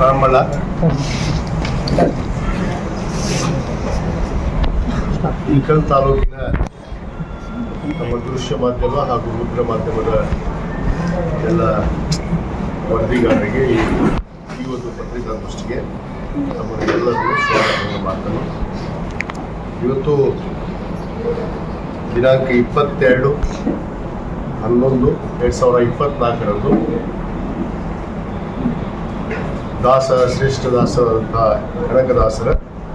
ರಾಮಳ್ಳ ಇಳಕಲ್ ತಾಲೂಕಿನ ನಮ್ಮ ದೃಶ್ಯ ಮಾಧ್ಯಮ ಹಾಗೂ ಮುದ್ರ ಮಾಧ್ಯಮದ ಎಲ್ಲ ವರದಿಗಾರರಿಗೆ ಈ ಒಂದು ಪತ್ರಿಕಾಗೋಷ್ಠಿಗೆ ನಮ್ಮನ್ನೆಲ್ಲರಿಗೂ ಸ್ವಾಗತವನ್ನು ಮಾಡ್ತಾನೆ. ಇವತ್ತು ದಿನಾಂಕ 22/11/2024 ಶ್ರೇಷ್ಠ ದಾಸರಾದಂಥ ಕನಕದಾಸರ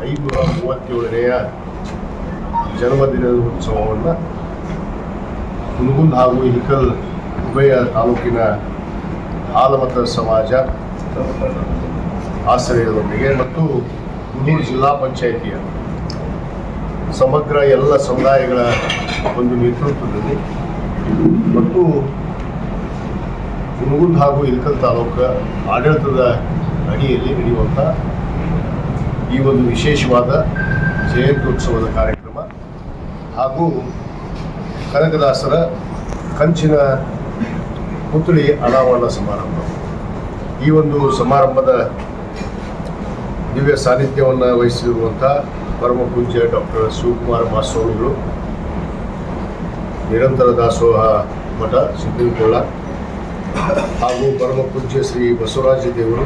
537ನೇ ಜನ್ಮದಿನದ ಉತ್ಸವವನ್ನು ಹುನಗುಂದ ಹಾಗೂ ಇಳಕಲ್ ಉಭಯ ತಾಲೂಕಿನ ಹಾಲಮತ ಸಮಾಜ ಆಶ್ರಯದೊಂದಿಗೆ ಮತ್ತು ಹುನೂರು ಜಿಲ್ಲಾ ಪಂಚಾಯಿತಿಯ ಸಮಗ್ರ ಎಲ್ಲ ಸಮುದಾಯಗಳ ಒಂದು ನೇತೃತ್ವದಲ್ಲಿ ಮತ್ತು ಹುನಗುಂದ ಹಾಗೂ ಇಳಕಲ್ ತಾಲೂಕು ಆಡಳಿತದ ಅಡಿಯಲ್ಲಿ ನಡೆಯುವಂಥ ಈ ಒಂದು ವಿಶೇಷವಾದ ಜಯಂತ್ಯೋತ್ಸವದ ಕಾರ್ಯಕ್ರಮ ಹಾಗೂ ಕನಕದಾಸರ ಕಂಚಿನ ಪುತ್ಥಳಿ ಅನಾವರಣ ಸಮಾರಂಭ. ಈ ಒಂದು ಸಮಾರಂಭದ ದಿವ್ಯ ಸಾನ್ನಿಧ್ಯವನ್ನು ವಹಿಸಿರುವಂಥ ಪರಮ ಪೂಜ್ಯ ಡಾಕ್ಟರ್ ಶಿವಕುಮಾರ ಮಾಸ್ವಾಮಿಗಳು, ನಿರಂತರ ದಾಸೋಹ ಮಠ ಸಿದ್ದನಕೊಳ್ಳ ಹಾಗೂ ಪರಮ ಪೂಜ್ಯ ಶ್ರೀ ಬಸವರಾಜ ದೇವರು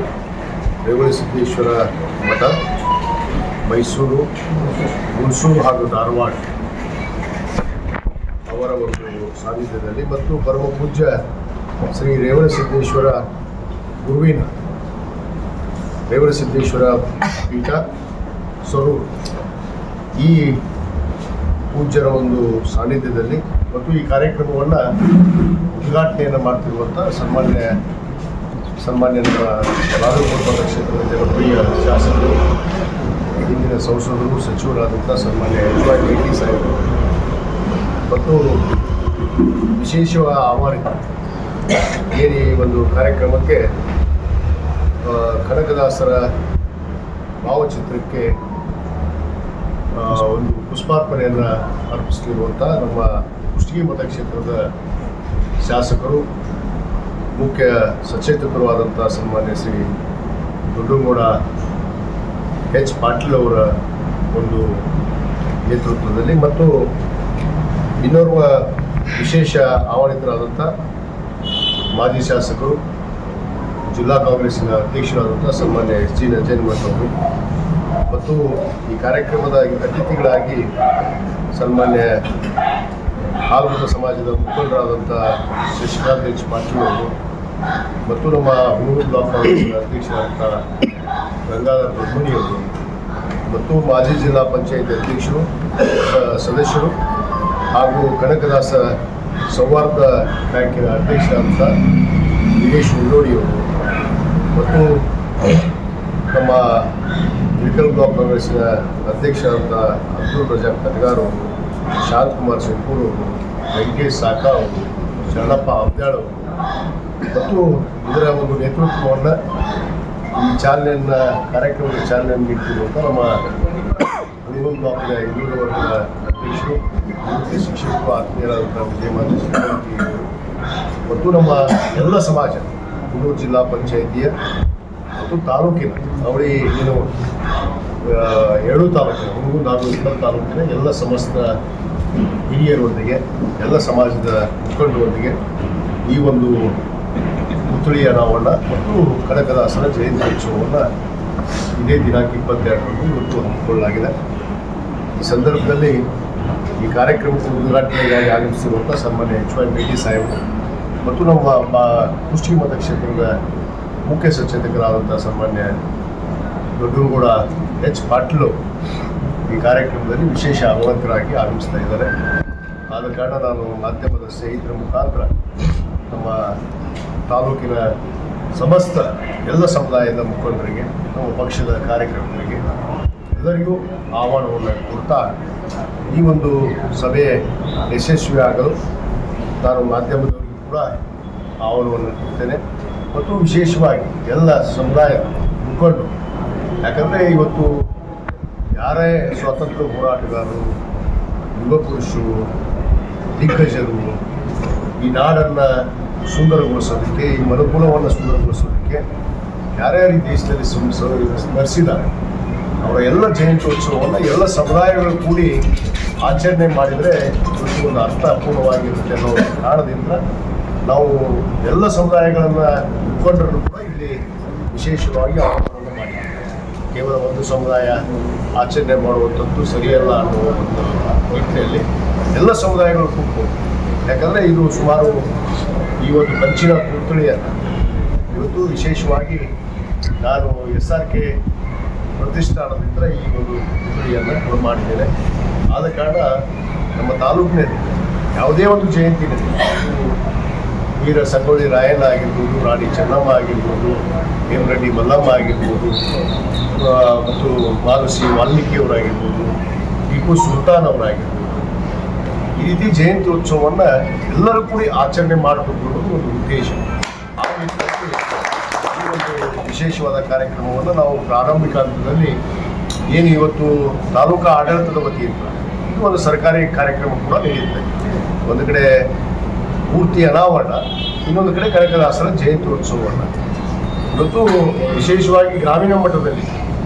ರೇವಣ ಸಿದ್ದೇಶ್ವರ ಮಠ ಮೈಸೂರು, ಹುಣಸೂರು ಹಾಗೂ ಧಾರವಾಡ ಅವರ ಒಂದು ಸಾನ್ನಿಧ್ಯದಲ್ಲಿ ಮತ್ತು ಪರಮ ಪೂಜ್ಯ ಶ್ರೀ ರೇವಣ ಸಿದ್ದೇಶ್ವರ ಗುರುವಿನ ರೇವಣ ಸಿದ್ದೇಶ್ವರ ಪೀಠ ಸ್ವರೂಪ ಈ ಪೂಜ್ಯರ ಒಂದು ಸಾನ್ನಿಧ್ಯದಲ್ಲಿ ಮತ್ತು ಈ ಕಾರ್ಯಕ್ರಮವನ್ನು ಉದ್ಘಾಟನೆಯನ್ನು ಮಾಡ್ತಿರುವಂಥ ಸನ್ಮಾನ್ಯ ಬಾಗಲಕೋಟೆ ಕ್ಷೇತ್ರದ ಜನಪ್ರಿಯ ಶಾಸಕರು, ಹಿಂದಿನ ಸಂಸದರು, ಸಚಿವರಾದಂಥ ಸನ್ಮಾನ್ಯ HYPT ಸಾಹೇಬರು ಮತ್ತು ವಿಶೇಷವಾದ ಆಹ್ವಾನಿತ ಏನು ಈ ಒಂದು ಕಾರ್ಯಕ್ರಮಕ್ಕೆ ಕನಕದಾಸರ ಭಾವಚಿತ್ರಕ್ಕೆ ಒಂದು ಪುಷ್ಪಾರ್ಪಣೆಯನ್ನು ಅರ್ಪಿಸಲಿರುವಂಥ ನಮ್ಮ ಕುಷ್ಟಗಿ ಮತಕ್ಷೇತ್ರದ ಶಾಸಕರು, ಮುಖ್ಯ ಸಚೇತಕರು ಆದಂಥ ಸನ್ಮಾನ್ಯ ಶ್ರೀ ದೊಡ್ಡಗೌಡ H. ಪಾಟೀಲ್ ಅವರ ಒಂದು ನೇತೃತ್ವದಲ್ಲಿ ಮತ್ತು ಇನ್ನೋರ್ವ ವಿಶೇಷ ಆಹ್ವಾನಿತರಾದಂಥ ಮಾಜಿ ಶಾಸಕರು, ಜಿಲ್ಲಾ ಕಾಂಗ್ರೆಸ್ಸಿನ ಅಧ್ಯಕ್ಷರಾದಂಥ ಸನ್ಮಾನ್ಯ SG ನಂಜನಮಠ ಅವರು ಮತ್ತು ಈ ಕಾರ್ಯಕ್ರಮದ ಅತಿಥಿಗಳಾಗಿ ಸನ್ಮಾನ್ಯ ಹಾಲಮತ ಸಮಾಜದ ಮುಖಂಡರಾದಂಥ ಶಶಿಕಾಂತ್ H. ಪಾಟೀಲ್ ಅವರು ಮತ್ತು ನಮ್ಮ ಹುನೂರು ಬ್ಲಾಕ್ ಕಾಂಗ್ರೆಸ್ನ ಅಧ್ಯಕ್ಷರಾದಂಥ ಗಂಗಾಧರ ದೊಡ್ಮನಿ ಅವರು ಮತ್ತು ಮಾಜಿ ಜಿಲ್ಲಾ ಪಂಚಾಯತ್ ಅಧ್ಯಕ್ಷರು, ಸದಸ್ಯರು ಹಾಗೂ ಕನಕದಾಸ ಸೌಹಾರ್ದ ಬ್ಯಾಂಕಿನ ಅಧ್ಯಕ್ಷರಾದಂಥ ದಿನೇಶ್ ಉಳ್ಳೋಡಿಯವರು ಮತ್ತು ನಮ್ಮ ಇಳಕಲ್ ಬ್ಲಾಕ್ ಕಾಂಗ್ರೆಸ್ಸಿನ ಅಧ್ಯಕ್ಷರಾದಂಥ ಅಬ್ದುಲ್ ರಜಾಕ್ ಕಟ್ಗಾರ್ ಅವರು, ಶಾಂತಕುಮಾರ್ ಸಿಂಪೂರ್ ಅವರು, ವೆಂಕಟೇಶ್ ಸಾಕಾ ಅವರು, ಶರಣಪ್ಪ ಅಬ್ದಾಳ್ ಅವರು ಮತ್ತು ಇದರ ಒಂದು ನೇತೃತ್ವವನ್ನು ಈ ಕಾರ್ಯಕ್ರಮದ ಚಾಲನೆಯನ್ನು ನೀಡ್ತಿರುವಂಥ ನಮ್ಮ ಹುನಗುಂದ ಬ್ಲಾಕಿನ ಹಿಂದುಳಿದ ವರ್ಗದ ಅಧ್ಯಕ್ಷರು, ಮುಖ್ಯ ಶಿಕ್ಷಕರು, ಆತ್ಮೀಯರಾದಂಥ ವಿಜಯಮಾತೆ ಶ್ರೀಮಂತಿ ಮತ್ತು ನಮ್ಮ ಎಲ್ಲ ಸಮಾಜ, ಹುನೂರು ಜಿಲ್ಲಾ ಪಂಚಾಯಿತಿಯ ಮತ್ತು ತಾಲೂಕಿನ ಅವಳಿ ಏನು 2 ತಾಲೂಕಿನ ಹುನಗುಂದ ಹಾಗೂ ಇಳಕಲ್ ತಾಲೂಕಿನ ಎಲ್ಲ ಸಮಸ್ತ ಹಿರಿಯರೊಂದಿಗೆ, ಎಲ್ಲ ಸಮಾಜದ ಮುಖಂಡರೊಂದಿಗೆ ಈ ಒಂದು ಪುತ್ಥಳಿ ಅನಾವರಣ ಮತ್ತು ಕನಕದಾಸರ ಜಯಂತ್ಯೋತ್ಸವವನ್ನು ಇದೇ ದಿನಾಂಕ 22ರಂದು ಇವತ್ತು ಹಮ್ಮಿಕೊಳ್ಳಲಾಗಿದೆ. ಈ ಸಂದರ್ಭದಲ್ಲಿ ಈ ಕಾರ್ಯಕ್ರಮಕ್ಕೆ ಉದ್ಘಾಟನೆಗಾಗಿ ಆಗಮಿಸಿರುವಂಥ ಸನ್ಮಾನ್ಯ HYPT ಸಾಹೇಬರು ಮತ್ತು ನಮ್ಮ ಕುಷ್ಟಗಿ ಮತಕ್ಷೇತ್ರದ ಮುಖ್ಯ ಸಚೇತಕರಾದಂಥ ಸನ್ಮಾನ್ಯ ದೊಡ್ಡಗೌಡ H. ಪಾಟೀಲ್ ಈ ಕಾರ್ಯಕ್ರಮದಲ್ಲಿ ವಿಶೇಷ ಆಹ್ವಾನಿತರಾಗಿ ಆಗಮಿಸ್ತಾ ಇದ್ದಾರೆ. ಆದ ಕಾರಣ ನಾನು ಮಾಧ್ಯಮದ ಸ್ನೇಹಿತರ ಮುಖಾಂತರ ನಮ್ಮ ತಾಲೂಕಿನ ಸಮಸ್ತ ಎಲ್ಲ ಸಮುದಾಯದ ಮುಖಂಡರಿಗೆ, ನಮ್ಮ ಪಕ್ಷದ ಕಾರ್ಯಕ್ರಮಗಳಿಗೆ ಎಲ್ಲರಿಗೂ ಆಹ್ವಾನವನ್ನು ಕೊಡ್ತಾ ಈ ಒಂದು ಸಭೆ ಯಶಸ್ವಿಯಾಗಲು ನಾನು ಮಾಧ್ಯಮದವರಿಗೂ ಕೂಡ ಆಹ್ವಾನವನ್ನು ಕೊಡ್ತೇನೆ ಮತ್ತು ವಿಶೇಷವಾಗಿ ಎಲ್ಲ ಸಮುದಾಯದ ಮುಖಂಡರು, ಯಾಕಂದರೆ ಇವತ್ತು ಯಾರೇ ಸ್ವಾತಂತ್ರ್ಯ ಹೋರಾಟಗಾರರು, ಯುಗ ಪುರುಷರು, ದಿಗ್ಗಜರು ಈ ನಾಡನ್ನು ಸುಂದರಗೊಳಿಸೋದಕ್ಕೆ, ಈ ಮನುಕುಲವನ್ನು ಸುಂದರಗೊಳಿಸೋದಕ್ಕೆ ಯಾರ್ಯಾರು ಈ ದೇಶದಲ್ಲಿ ಸ್ಮರಿಸಿದ್ದಾರೆ ಅವರ ಎಲ್ಲ ಜಯಂತ್ಯೋತ್ಸವವನ್ನು ಎಲ್ಲ ಸಮುದಾಯಗಳು ಕೂಡಿ ಆಚರಣೆ ಮಾಡಿದರೆ ಒಂದು ಅರ್ಥಪೂರ್ಣವಾಗಿರುತ್ತೆ ಅನ್ನೋ ಕಾರಣದಿಂದ ನಾವು ಎಲ್ಲ ಸಮುದಾಯಗಳನ್ನು ಮುಖಂಡರನ್ನು ಕೂಡ ಇಲ್ಲಿ ವಿಶೇಷವಾಗಿ ಆಹ್ವಾನವನ್ನು ಮಾಡಿದ್ದೀವಿ. ಕೇವಲ ಒಂದು ಸಮುದಾಯ ಆಚರಣೆ ಮಾಡುವಂಥದ್ದು ಸರಿಯಲ್ಲ ಅನ್ನುವ ಒಂದು ನಿಟ್ಟಿನಲ್ಲಿ ಎಲ್ಲ ಸಮುದಾಯಗಳು ಕೂತ್ಕೊಂಡು, ಯಾಕಂದರೆ ಇದು ಸುಮಾರು ಈ ಒಂದು ಕಂಚಿನ ಪುತ್ಥಳಿಯನ್ನು ಇವತ್ತು ವಿಶೇಷವಾಗಿ ನಾನು SRK ಪ್ರತಿಷ್ಠಾನದಿಂದ ಈ ಒಂದು ಪುತ್ಥಳಿಯನ್ನು ಮಾಡಿದ್ದೇನೆ. ಆದ ಕಾರಣ ನಮ್ಮ ತಾಲೂಕಿನಲ್ಲಿ ಯಾವುದೇ ಒಂದು ಜಯಂತಿನಲ್ಲಿ ವೀರ ಸಂಗೊಳ್ಳಿ ರಾಯಣ್ಣ ಆಗಿರ್ಬೋದು, ರಾಣಿ ಚೆನ್ನಮ್ಮ ಆಗಿರ್ಬೋದು, ಹೇಮರೆಡ್ಡಿ ಮಲ್ಲಮ್ಮ ಆಗಿರ್ಬೋದು, ಮತ್ತು ಮಾಲಸಿ ವಾಲ್ಮೀಕಿಯವರಾಗಿರ್ಬೋದು, ಟಿಪ್ಪು ಸುಲ್ತಾನ್ ಅವರಾಗಿರ್ಬೋದು, ಈ ರೀತಿ ಜಯಂತಿ ಉತ್ಸವವನ್ನು ಎಲ್ಲರೂ ಕೂಡಿ ಆಚರಣೆ ಮಾಡಬೇಕು ಅನ್ನೋದು ಒಂದು ಉದ್ದೇಶ. ಆ ನಿಟ್ಟಿನಲ್ಲಿ ಈ ಒಂದು ವಿಶೇಷವಾದ ಕಾರ್ಯಕ್ರಮವನ್ನು ನಾವು ಪ್ರಾರಂಭಿಕ ಹಂತದಲ್ಲಿ ಏನು ಇವತ್ತು ತಾಲೂಕಾ ಆಡಳಿತದ ವತಿಯಿಂದ ಇದು ಒಂದು ಸರ್ಕಾರಿ ಕಾರ್ಯಕ್ರಮ ಕೂಡ ನಡೆಯುತ್ತೆ. ಒಂದು ಕಡೆ ಮೂರ್ತಿ ಅನಾವರಣ, ಇನ್ನೊಂದು ಕಡೆ ಕನಕದಾಸರ ಜಯಂತ್ಯೋತ್ಸವವನ್ನು ಇವತ್ತು ವಿಶೇಷವಾಗಿ ಗ್ರಾಮೀಣ ಮಟ್ಟದಲ್ಲಿ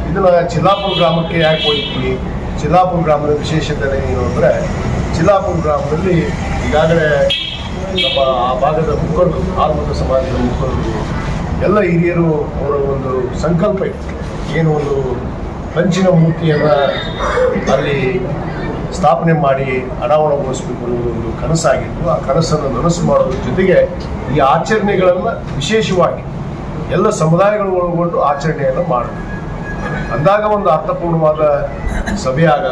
ಇದನ್ನು ಚಿಲ್ಲಾಪುರ ಗ್ರಾಮಕ್ಕೆ ಯಾಕೆ ಹೋಗ್ತೀವಿ? ಚಿಲ್ಲಾಪುರ ಗ್ರಾಮದ ವಿಶೇಷತೆ ಏನು ಅಂದರೆ, ಚಿಲ್ಲಾಪುರ ಗ್ರಾಮದಲ್ಲಿ ಈಗಾಗಲೇ ನಮ್ಮ ಆ ಭಾಗದ ಮುಖಂಡರು, ಆಲ್ಮತ ಸಮಾಜದ ಮುಖಂಡರು, ಎಲ್ಲ ಹಿರಿಯರು ಅವರ ಒಂದು ಸಂಕಲ್ಪ ಇತ್ತು. ಏನು ಒಂದು ಕಂಚಿನ ಮೂರ್ತಿಯನ್ನು ಅಲ್ಲಿ ಸ್ಥಾಪನೆ ಮಾಡಿ ಅನಾವರಣಗೊಳಿಸಬೇಕು ಅನ್ನೋದು ಒಂದು ಕನಸಾಗಿತ್ತು. ಆ ಕನಸನ್ನು ನನಸು ಮಾಡೋದ್ರ ಜೊತೆಗೆ ಈ ಆಚರಣೆಗಳನ್ನು ವಿಶೇಷವಾಗಿ ಎಲ್ಲ ಸಮುದಾಯಗಳು ಒಳಗೊಂಡು ಆಚರಣೆಯನ್ನು ಮಾಡಬೇಕು ಅಂದಾಗ ಒಂದು ಅರ್ಥಪೂರ್ಣವಾದ ಸಭೆ ಆಗ